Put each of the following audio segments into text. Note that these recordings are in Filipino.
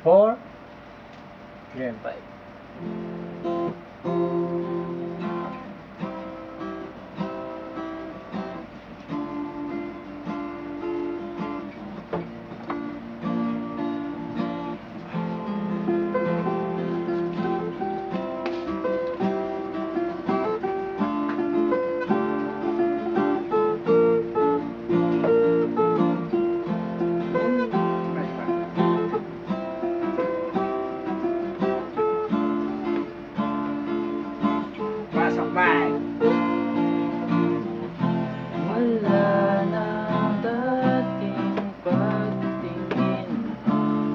4. Game. 5. Pasok ba? Wala na dating pagtingin.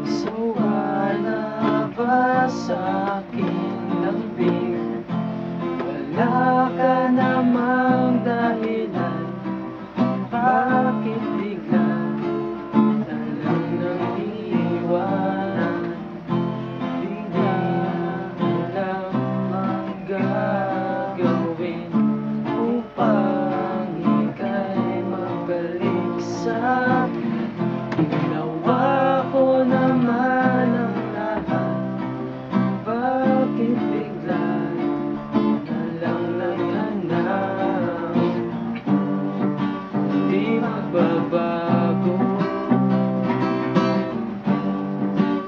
Sawa na ba sa aking lambing? Wala ka namang dahilan. Bakit bigla na lang nang iwan? Bigla mo lang ang gagawin upang ika'y magbalik sa'kin. Ginawa ko naman ang lahat. Bakit bigla na lang naghanap? Di magbabago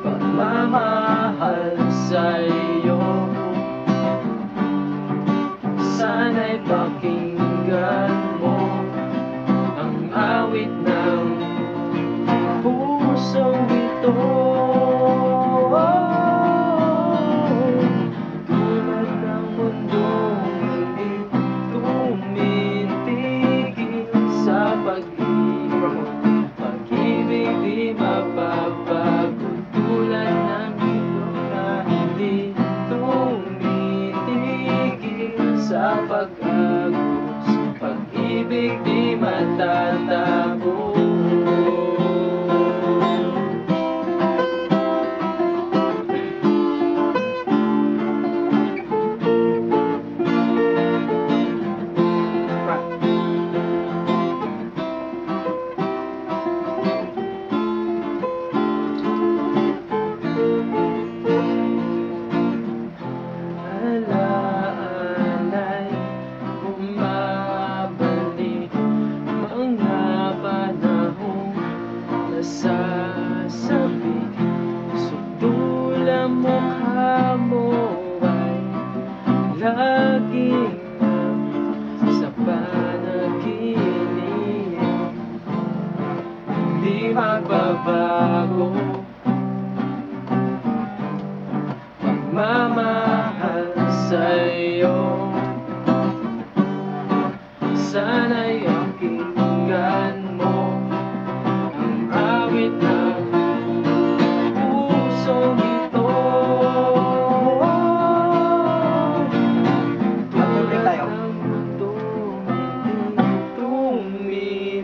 pagmamahal sa'yo. Sana'y pakinggan mo ang awit ng pusong ito. Tulad ng mundong hindi tumitigil sa pag-ibig. Pag-ibig di mababago. Tulad ng ilog na hindi tumitigil sa pag-agos. Pag-ibig di matatapos. Alaala'y bumabalik, mga panahong nasasabik. Sukdul ang mukha mo ay laging sa panaginip. Di magbabago pagmamahal sa'yo. Sana'y pakinggan mo ang awit ng pusong ito. Tulad ng mundong hindi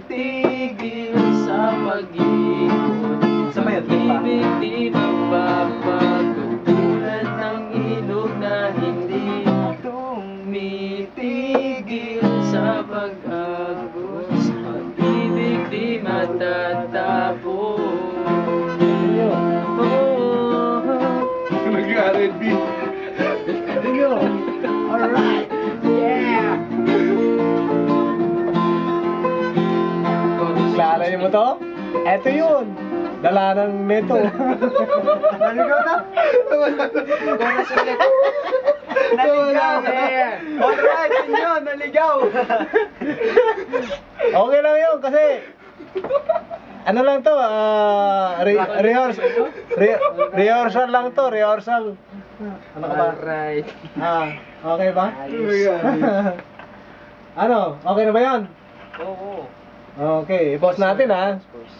tumitigil sa pag-ikot. Pag-ibig di magbabago. Tulad ng ilog na hindi tumitigil sa pag-agos. Pag-ibig di matatapos. Nag-R&B. Alright! Yeah! Lalay mo to? Eto yun. Dala ng neto. Naligaw na? Chorus ulit. Naligaw! Alright, yun, naligaw! Okay lang yun kasi ano lang to, rehearsal lang to, rehearsal. Ano ka ba? Alright. Okay ba? Ano? Okay na ba yan? Oo. Okay, i-pause natin ha. Of course.